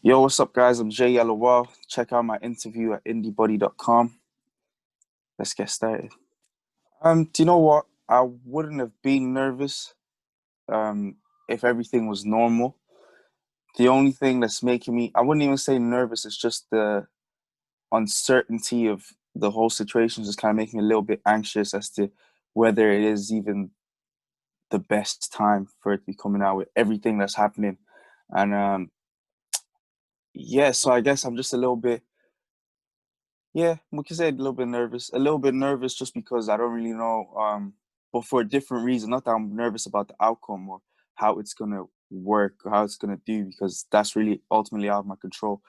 Yo, what's up, guys? I'm JyellowL. Check out my interview at indiebuddy.com. Let's get started. Do you know what? I wouldn't have been nervous um, if everything was normal. The only thing that's making me, I wouldn't even say nervous, it's just the uncertainty of the whole situation just kind of making me a little bit anxious as to whether it is even the best time for it to be coming out with everything that's happening. And yeah, so I guess I'm just a little bit. Yeah, we can say a little bit nervous. A little bit nervous just because I don't really know, but for a different reason. Not that I'm nervous about the outcome or how it's gonna work or how it's gonna do, because that's really ultimately out of my control.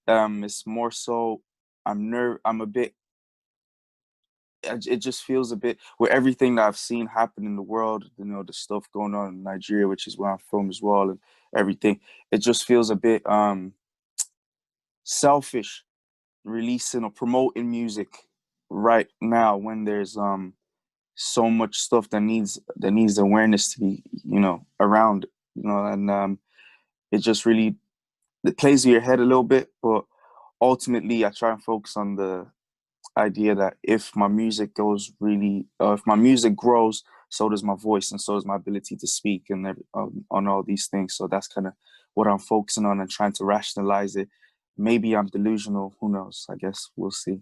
It's more so I'm a bit. It just feels a bit with everything that I've seen happen in the world. You know, the stuff going on in Nigeria, which is where I'm from as well, and everything. It just feels a bit selfish releasing or promoting music right now when there's so much stuff that needs awareness to be around, and it just really, it plays with your head a little bit. But ultimately I try and focus on the idea that if my music goes really if my music grows, so does my voice and so does my ability to speak and on all these things. So that's kind of what I'm focusing on and trying to rationalize it. Maybe I'm delusional, who knows? I guess we'll see.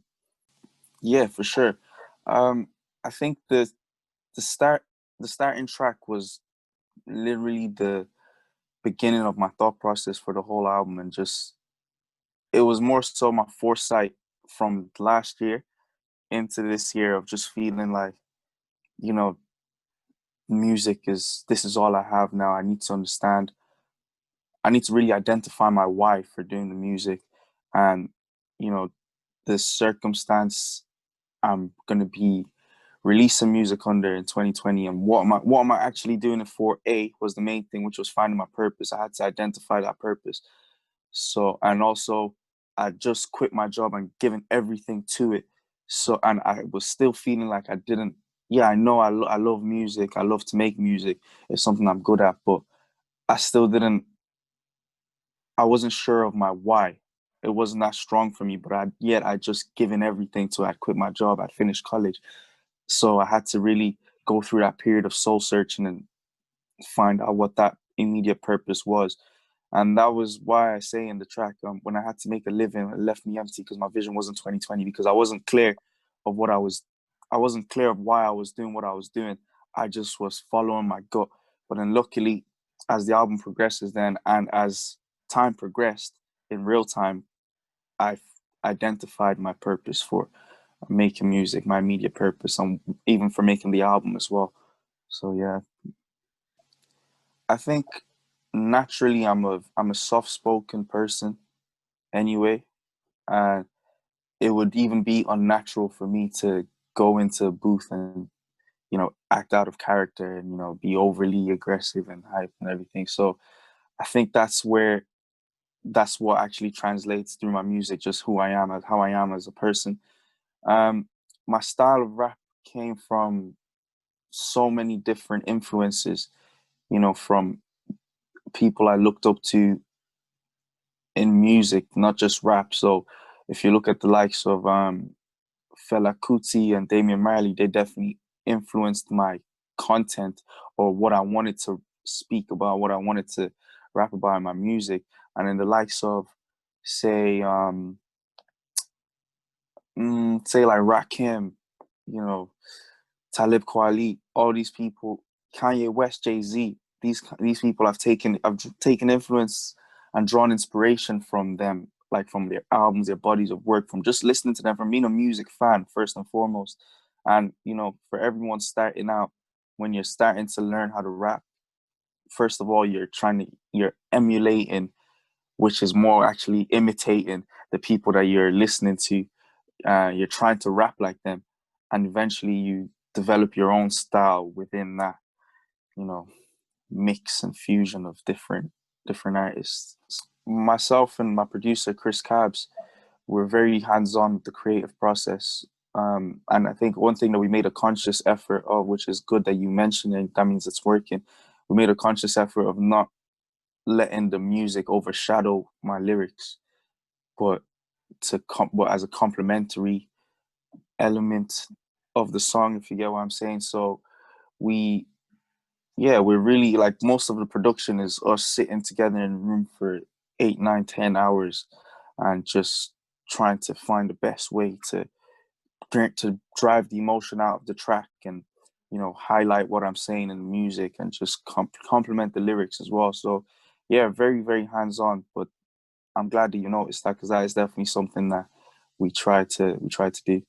Yeah, for sure. I think the start the starting track was literally the beginning of my thought process for the whole album, and just it was more so my foresight from last year into this year of just feeling like, you know, music is this is all I have now. I need to really identify my why for doing the music, and you know, the circumstance I'm gonna be releasing music under in 2020, and what am I actually doing it for? A was the main thing, which was finding my purpose. I had to identify that purpose. So, and also I just quit my job and given everything to it. So, and I was still feeling like I didn't. Yeah, I know I love music. I love to make music. It's something I'm good at, but I still didn't. I wasn't sure of my why. It wasn't that strong for me, but yet I just given everything to. I'd quit my job. I'd finished college. So I had to really go through that period of soul searching and find out what that immediate purpose was. And that was why I say in the track, when I had to make a living, it left me empty because my vision wasn't 2020, because of what I was, I wasn't clear of why I was doing what I was doing. I just was following my gut. But then luckily, as the album progresses then, and as time progressed in real time, I've identified my purpose for making music, my immediate purpose, and even for making the album as well. So yeah, I think naturally I'm a soft spoken person anyway, and it would even be unnatural for me to go into a booth and act out of character and be overly aggressive and hype and everything. So I think that's what actually translates through my music, just who I am, as how I am as a person. Um, my style of rap came from so many different influences, from people I looked up to in music, not just rap. So if you look at the likes of Fela Kuti and Damian Marley, they definitely influenced my content or what I wanted to speak about, what I wanted to rap about in my music. And in the likes of, say, say like Rakim, you know, Talib Kweli, all these people, Kanye West, Jay-Z, these people I've taken influence and drawn inspiration from them, like from their albums, their bodies of work, from just listening to them, from being a music fan first and foremost. And for everyone starting out, when you're starting to learn how to rap, first of all, you're emulating, which is more actually imitating the people that you're listening to. You're trying to rap like them, and eventually you develop your own style within that, you know, mix and fusion of different artists. Myself and my producer Chris Cabs were very hands-on with the creative process. And I think one thing that we made a conscious effort of, which is good that you mentioned it, that means it's working. We made a conscious effort of not letting the music overshadow my lyrics, but but as a complementary element of the song, if you get what I'm saying. So we yeah, we're really like most of the production is us sitting together in a room for 8, 9, 10 hours and just trying to find the best way to drive the emotion out of the track and highlight what I'm saying in the music and just complement the lyrics as well. So yeah, very very hands on. But I'm glad that you noticed that because that is definitely something that we try to do.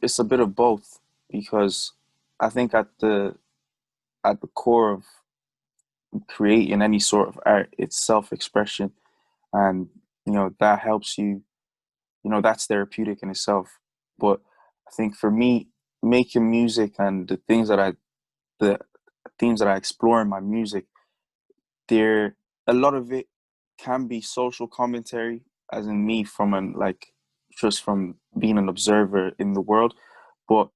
It's a bit of both because I think at the core of creating any sort of art, it's self-expression, and that helps you. That's therapeutic in itself. But I think for me, making music and the themes that I explore in my music, there a lot of it can be social commentary, as in me from an like just from being an observer in the world, but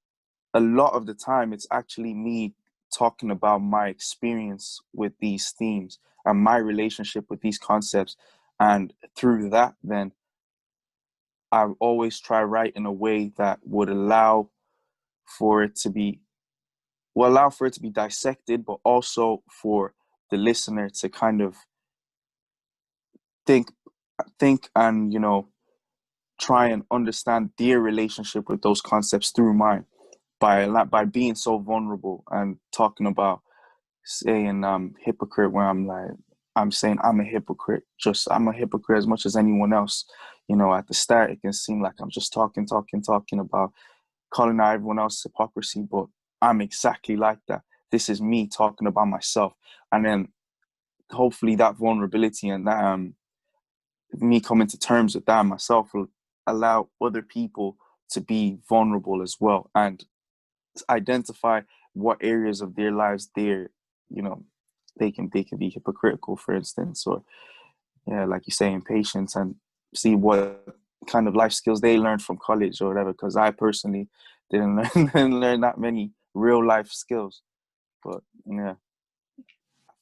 a lot of the time it's actually me talking about my experience with these themes and my relationship with these concepts, and through that then I always try write in a way that would for it to be allow for it to be dissected, but also for the listener to kind of think and try and understand their relationship with those concepts through mine by being so vulnerable and talking about saying hypocrite, where I'm saying I'm a hypocrite, just I'm a hypocrite as much as anyone else. At the start it can seem like I'm just talking about calling out everyone else's hypocrisy, but I'm exactly like that. This is me talking about myself. And then hopefully that vulnerability and that me coming to terms with that myself will allow other people to be vulnerable as well and identify what areas of their lives you know they can be hypocritical, for instance, or yeah, like you say, impatience, and see what kind of life skills they learned from college or whatever, because I personally didn't learn didn't learn that many real life skills. But yeah, I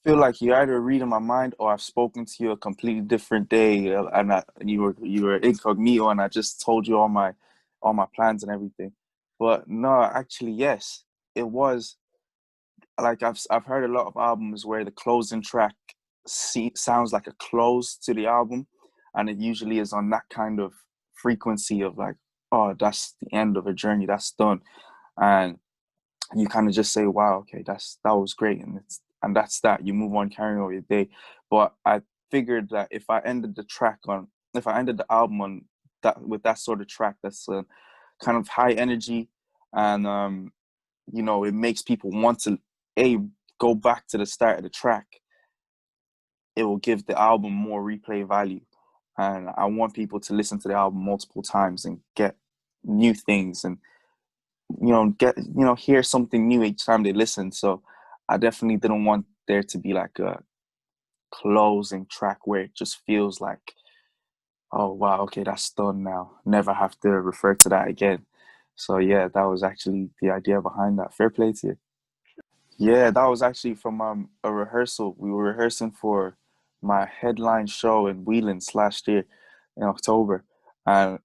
feel like you're either reading my mind or I've spoken to you a completely different day, and you were incognito, and I just told you all my plans and everything. But no, actually, yes, it was like I've heard a lot of albums where the closing track sounds like a close to the album, and it usually is on that kind of frequency of like, oh, that's the end of a journey, that's done, and you kind of just say, wow, okay, that was great, and that's that. You move on, carry on with your day. But I figured that if I ended the album on that with that sort of track, that's kind of high energy, and it makes people want to a go back to the start of the track. It will give the album more replay value, and I want people to listen to the album multiple times and get new things, and hear something new each time they listen. So I definitely didn't want there to be like a closing track where it just feels like, oh wow, okay, that's done now, never have to refer to that again. So yeah, that was actually the idea behind that. Fair play to you. Yeah, that was actually from a rehearsal. We were rehearsing for my headline show in Whelan's last year in October. And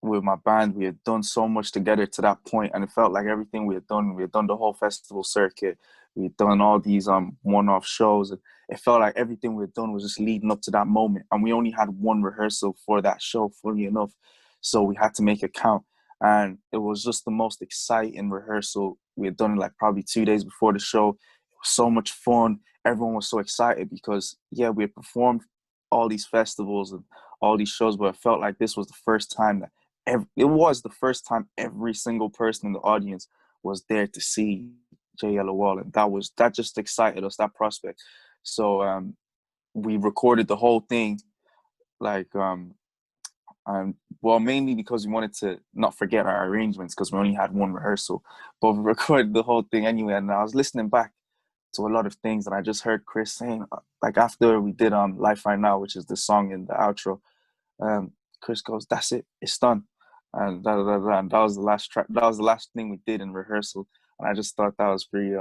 with my band, we had done so much together to that point, and it felt like everything we had done the whole festival circuit. We had done all these one-off shows, and it felt like everything we had done was just leading up to that moment. And we only had one rehearsal for that show, funny enough, so we had to make it count. And it was just the most exciting rehearsal. We had done it like probably 2 days before the show. It was so much fun. Everyone was so excited because yeah, we had performed all these festivals and all these shows, but it felt like this was the first time that it was the first time every single person in the audience was there to see JyellowL, and that just excited us, that prospect. So we recorded the whole thing, like well, mainly because we wanted to not forget our arrangements because we only had one rehearsal, but we recorded the whole thing anyway. And I was listening back to a lot of things, and I just heard Chris saying, like after we did Life Right Now, which is the song in the outro, um, Chris goes, "That's it, it's done," and and that was the last track. That was the last thing we did in rehearsal, and I just thought that was pretty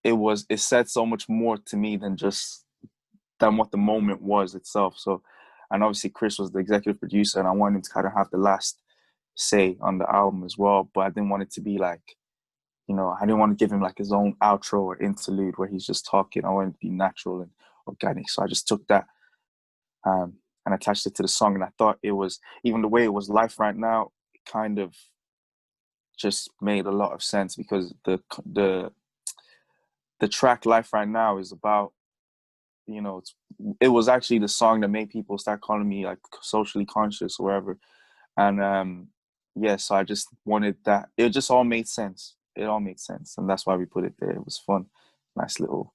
it said so much more to me than just than what the moment was itself. So, and obviously Chris was the executive producer, and I wanted him to kind of have the last say on the album as well. But I didn't want it to be like, I didn't want to give him like his own outro or interlude where he's just talking. I wanted it to be natural and organic. So I just took that and attached it to the song. And I thought it was, even the way it was Life Right Now, it kind of just made a lot of sense because the track Life Right Now is about, it was actually the song that made people start calling me like socially conscious or whatever. And yeah, so I just wanted that. It just all made sense. It all made sense. And that's why we put it there. It was fun. Nice little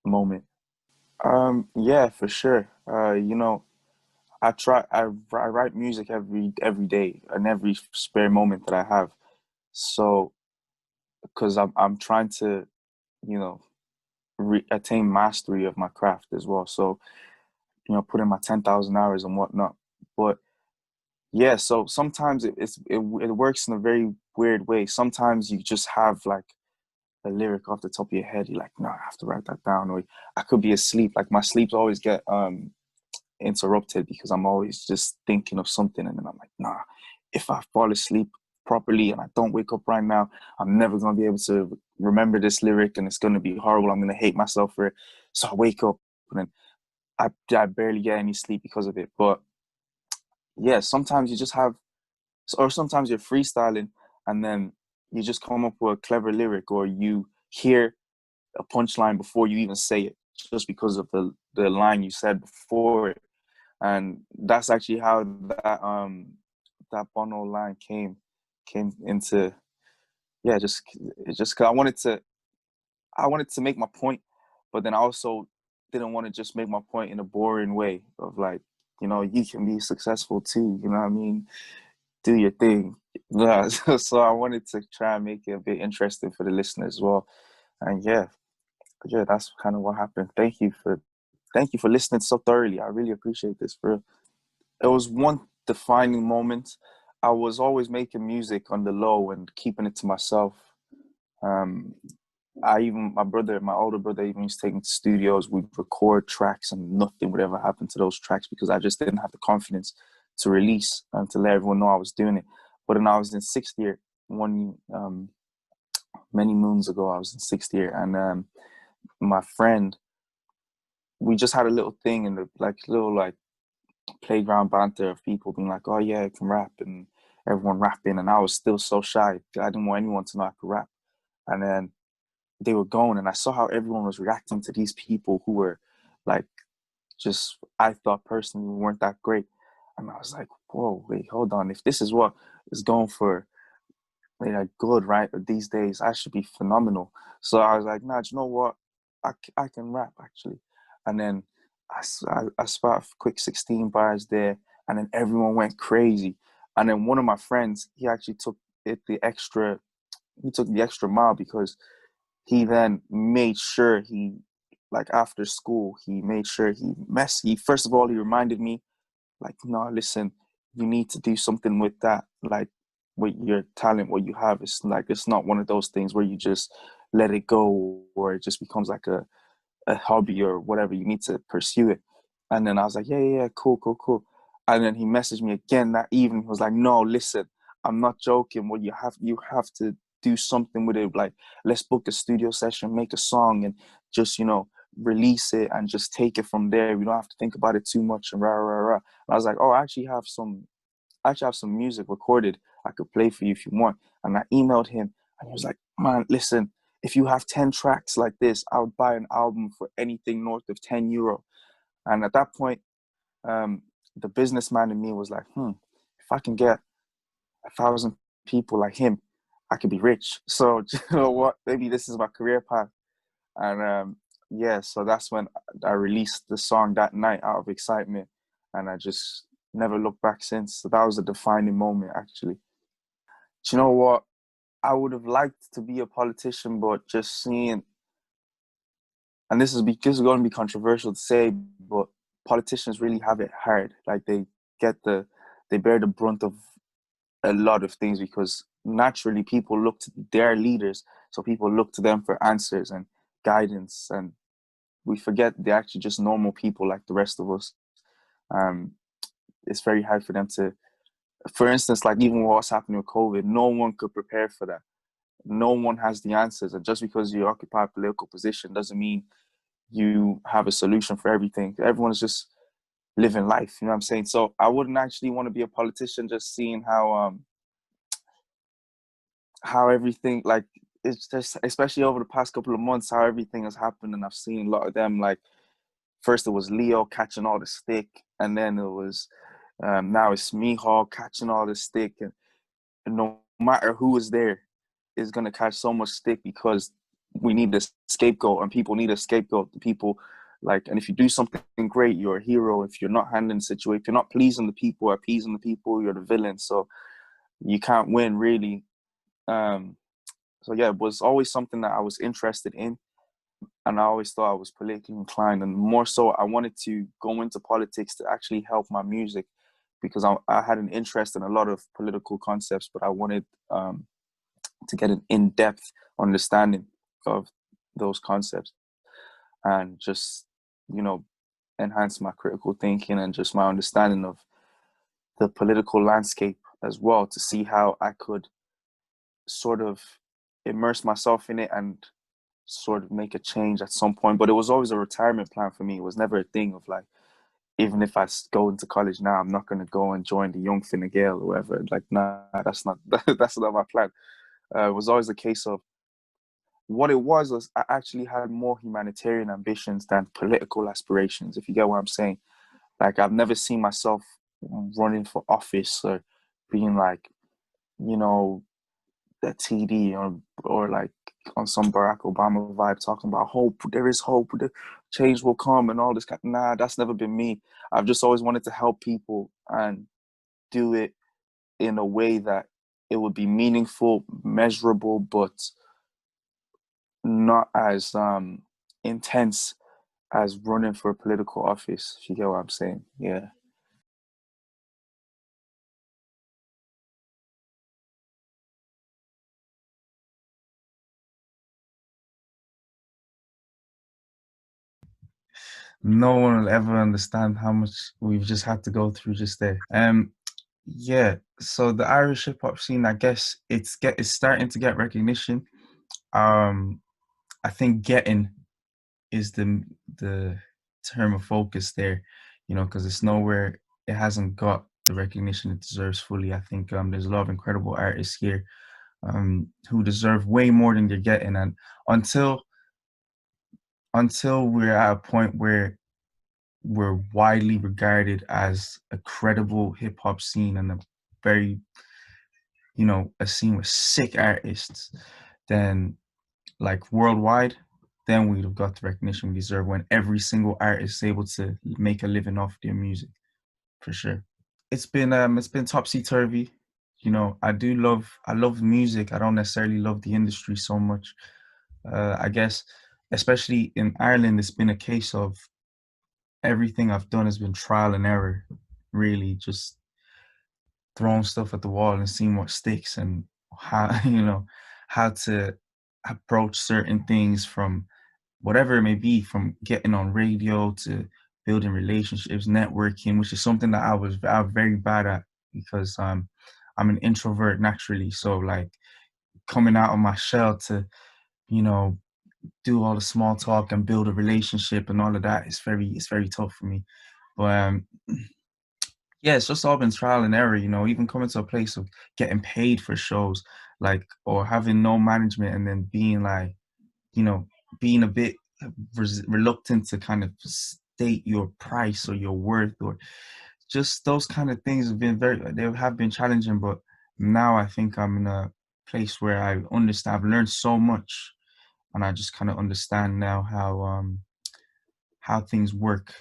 moment. Yeah, for sure. I write music every day and every spare moment that I have. So, because I'm trying to, you know, attain mastery of my craft as well. So, put in my 10,000 hours and whatnot. But yeah, so sometimes it works in a very weird way. Sometimes you just have like a lyric off the top of your head. You're like, no, I have to write that down. Or I could be asleep. Like my sleeps always get interrupted because I'm always just thinking of something, and then I'm like, nah, if I fall asleep properly and I don't wake up right now, I'm never gonna be able to remember this lyric, and it's gonna be horrible. I'm gonna hate myself for it. So I wake up and then I barely get any sleep because of it. But yeah, sometimes you just have, or sometimes you're freestyling and then you just come up with a clever lyric, or you hear a punchline before you even say it, just because of the line you said before it. And that's actually how that Bono line came into, yeah, just because I wanted to make my point, but then I also didn't want to just make my point in a boring way of like, you can be successful too, you know what I mean? Do your thing. Yeah, so I wanted to try and make it a bit interesting for the listeners as well. And yeah, that's kind of what happened. Thank you for listening so thoroughly. I really appreciate this. For It was one defining moment. I was always making music on the low and keeping it to myself. Um, my older brother even used to take me to studios. We'd record tracks and nothing would ever happen to those tracks because I just didn't have the confidence to release and to let everyone know I was doing it. But then I was in sixth year, many moons ago, I was in sixth year, and my friend, we just had a little thing in the like little like playground banter of people being like, "Oh yeah, I can rap," and everyone rapping, and I was still so shy. I didn't want anyone to know I could rap. And then they were going, and I saw how everyone was reacting to these people who were like, just I thought personally weren't that great. And I was like, whoa, wait, hold on. If this is what is going for like good, right? These days, I should be phenomenal. So I was like, nah, do you know what? I can rap actually. And then I spat a quick 16 bars there, and then everyone went crazy. And then one of my friends, he took the extra mile because he then made sure like after school, he made sure first of all, he reminded me, like, no, listen, you need to do something with that, like with your talent, what you have. It's like, it's not one of those things where you just let it go or it just becomes like a hobby or whatever. You need to pursue it. And then I was like, yeah, yeah, yeah, cool, cool, cool. And then he messaged me again that evening. He was like, no, listen, I'm not joking. Well, you have to do something with it. Like, let's book a studio session, make a song, and just, release it and just take it from there. We don't have to think about it too much and rah, rah, rah. And I was like, oh, I actually have some music recorded I could play for you if you want. And I emailed him and he was like, man, listen, if you have 10 tracks like this, I would buy an album for anything north of €10. And at that point, the businessman in me was like, if I can get 1,000 people like him, I could be rich. So you know what? Maybe this is my career path. And yeah, so that's when I released the song that night out of excitement, and I just never looked back since. So that was a defining moment, actually. Do you know what? I would have liked to be a politician, but just seeing, and this is going to be controversial to say, but politicians really have it hard. Like they bear the brunt of a lot of things because naturally people look to their leaders, so people look to them for answers and guidance, and we forget they're actually just normal people like the rest of us. Um, it's very hard for them to, for instance, like even what's happening with COVID, no one could prepare for that. No one has the answers, and just because you occupy a political position doesn't mean you have a solution for everything. Everyone's just living life, you know what I'm saying? So I wouldn't actually want to be a politician, just seeing how everything, like, it's just, especially over the past couple of months, how everything has happened. And I've seen a lot of them, like, first it was Leo catching all the stick, and then it was now it's Mihal catching all the stick, and no matter who is there is going to catch so much stick because we need a scapegoat, and people need a scapegoat. The people, like, and if you do something great, you're a hero. If you're not handling the situation, if you're not pleasing the people, appeasing the people, you're the villain. So you can't win, really. um so yeah, it was always something that I was interested in, and I always thought I was politically inclined, and more so I wanted to go into politics to actually help my music, because I had an interest in a lot of political concepts, but I wanted to get an in-depth understanding of those concepts, and just, you know, enhance my critical thinking and just my understanding of the political landscape as well, to see how I could sort of immerse myself in it and sort of make a change at some point. But it was always a retirement plan for me. It was never a thing of like, even if I go into college now, I'm not going to go and join the Young Fine Gael or whatever. Like, nah, that's not that's not my plan. It was always a case of, what it was I actually had more humanitarian ambitions than political aspirations, if you get what I'm saying. Like, I've never seen myself running for office or being like, you know, a TD, or like on some Barack Obama vibe, talking about hope. There is hope. The change will come and all this kind. Nah, that's never been me. I've just always wanted to help people and do it in a way that it would be meaningful, measurable, but not as intense as running for a political office. If you get what I'm saying, yeah. No one will ever understand how much we've just had to go through just there. Yeah. So the Irish hip hop scene, I guess it's starting to get recognition. Um, I think getting is the term of focus there, because it's nowhere, it hasn't got the recognition it deserves fully. I think there's a lot of incredible artists here who deserve way more than they're getting, and until we're at a point where we're widely regarded as a credible hip hop scene and a very, a scene with sick artists, then, like, worldwide, then we'd have got the recognition we deserve when every single artist is able to make a living off their music, for sure. It's been topsy turvy. I love music. I don't necessarily love the industry so much. I guess, especially in Ireland, it's been a case of everything I've done has been trial and error, really, just throwing stuff at the wall and seeing what sticks, and how how to approach certain things, from whatever it may be, from getting on radio to building relationships, networking, which is something that I'm very bad at, because I'm an introvert naturally. So, like, coming out of my shell to, you know do all the small talk and build a relationship and all of that is very tough for me. But yeah, it's just all been trial and error, even coming to a place of getting paid for shows, like, or having no management, and then being like, you know, being a bit reluctant to kind of state your price or your worth, or just those kind of things they have been challenging. But now I think I'm in a place where I understand, I've learned so much, and I just kind of understand now how things work,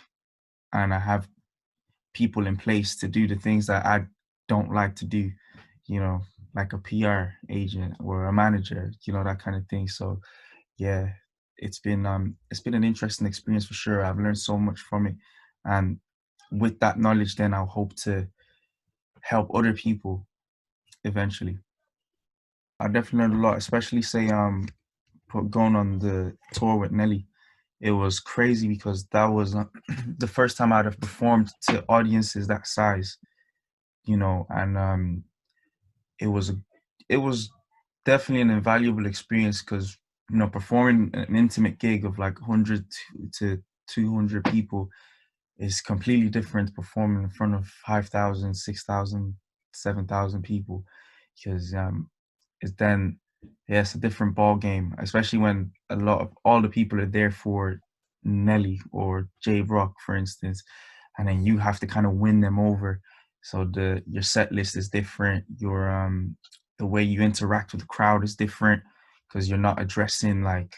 and I have people in place to do the things that I don't like to do, you know, like a PR agent or a manager, that kind of thing. So yeah, it's been an interesting experience for sure. I've learned so much from it. And with that knowledge, then I'll hope to help other people eventually. I definitely learned a lot, especially say going on the tour with Nelly. It was crazy because that was the first time I'd have performed to audiences that size, and it was a, it was definitely an invaluable experience because performing an intimate gig of like 100 to 200 people is completely different performing in front of 5,000, 6,000, 7,000 people because it's then yeah, it's a different ball game, especially when a lot of all the people are there for Nelly or Jay Brock, for instance, and then you have to kind of win them over. So the your set list is different. Your the way you interact with the crowd is different because you're not addressing like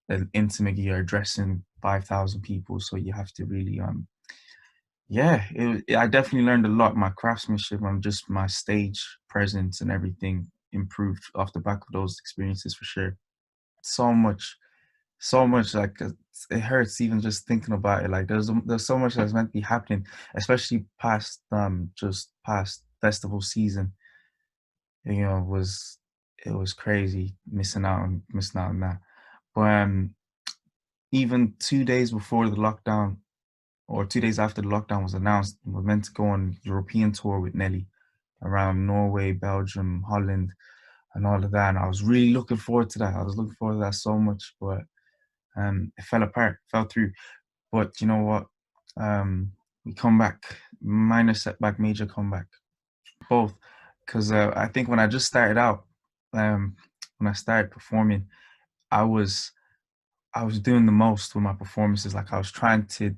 an intimate, you're addressing 5,000 people. So you have to really yeah, I definitely learned a lot. My craftsmanship and just my stage presence and everything improved off the back of those experiences for sure. So much, so much. Like it hurts even just thinking about it. Like there's so much that's meant to be happening, especially past just past festival season. Was it was crazy missing out on that. But even 2 days before the lockdown, or 2 days after the lockdown was announced, we're meant to go on European tour with Nelly around Norway, Belgium, Holland, and all of that. And I was really looking forward to that. I was looking forward to that so much, but it fell apart, fell through. But you know what? We come back, minor setback, major comeback, both. Because I think when I just started out, um, when I started performing, I was I was doing the most with my performances. Like I was trying to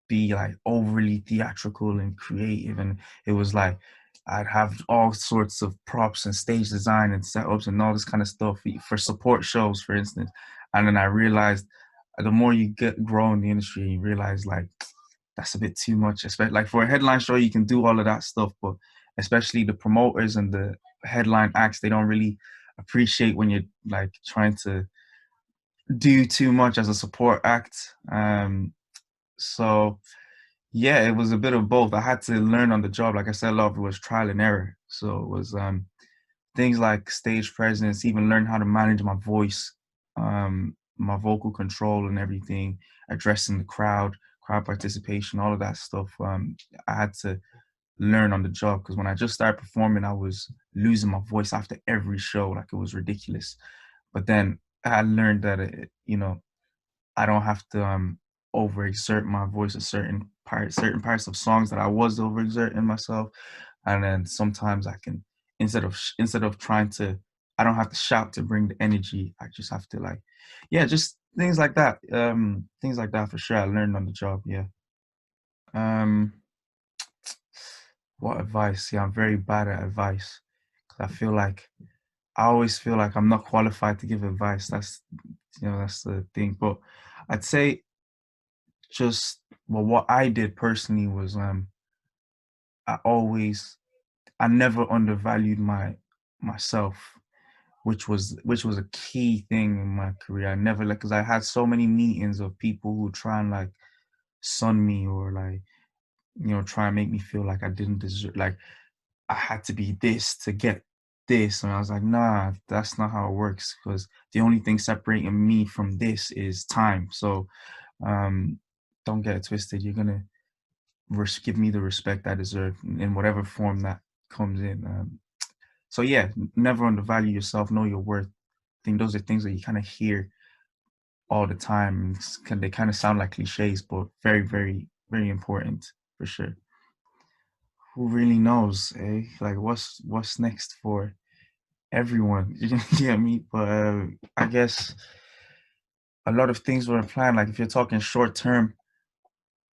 be like overly theatrical and creative, and it was like I'd have all sorts of props and stage design and setups and all this kind of stuff for support shows, for instance. And then I realized the more you get grow in the industry, you realize like that's a bit too much. Especially like for a headline show, you can do all of that stuff, but especially the promoters and the headline acts, they don't really appreciate when you're like trying to do too much as a support act. So yeah, it was a bit of both. I had to learn on the job. Like I said, a lot of it was trial and error. So it was things like stage presence, even learn how to manage my voice, my vocal control and everything, addressing the crowd participation, all of that stuff. I had to learn on the job because when I just started performing, I was losing my voice after every show. Like it was ridiculous. But then I learned that, I don't have to overexert my voice a certain parts of songs that I was overexerting myself, and then sometimes I can instead of trying to, I don't have to shout to bring the energy. I just have to like, yeah, just things like that. Things like that for sure. I learned on the job. Yeah. Um, what advice? Yeah, I'm very bad at advice because I always feel like I'm not qualified to give advice. That's the thing. But I'd say just well, what I did personally was I always I never undervalued myself, which was a key thing in my career. I never like because I had so many meetings of people who try and like sun me or like try and make me feel like I didn't deserve, like I had to be this to get this, and I was like, nah, that's not how it works because the only thing separating me from this is time. So um don't get it twisted. You're gonna give me the respect I deserve in whatever form that comes in. So yeah, never undervalue yourself. Know your worth. I think those are things that you kind of hear all the time. They kind of sound like cliches, but very, very, very important for sure. Who really knows, eh? Like what's next for everyone? You get me? But I guess a lot of things were planned. Like if you're talking short term,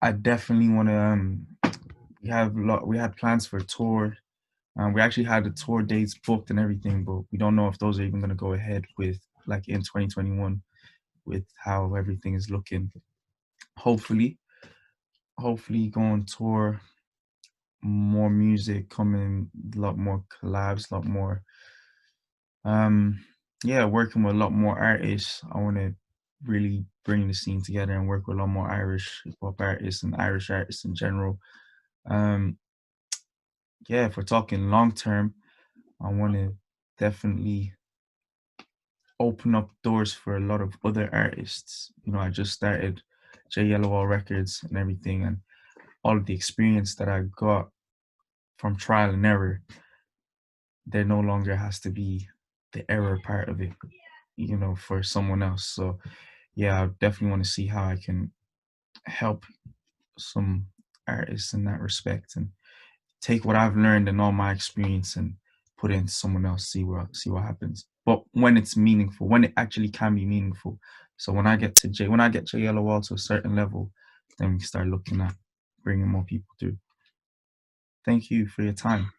I definitely want to. We had plans for a tour. We actually had the tour dates booked and everything, but we don't know if those are even going to go ahead with like in 2021 with how everything is looking. Hopefully, hopefully go on tour, more music coming, a lot more collabs, a lot more um yeah, working with a lot more artists. I want to really bring the scene together and work with a lot more Irish hip hop artists and Irish artists in general. Um yeah, if we're talking long term, I want to definitely open up doors for a lot of other artists. You know, I just started JyellowL Records and everything, and all of the experience that I got from trial and error, there no longer has to be the error part of it, you know, for someone else. So yeah, I definitely want to see how I can help some artists in that respect, and take what I've learned and all my experience and put it into someone else, see what happens. But when it's meaningful, when it actually can be meaningful. So when I get JyellowL to a certain level, then we start looking at bringing more people through. Thank you for your time.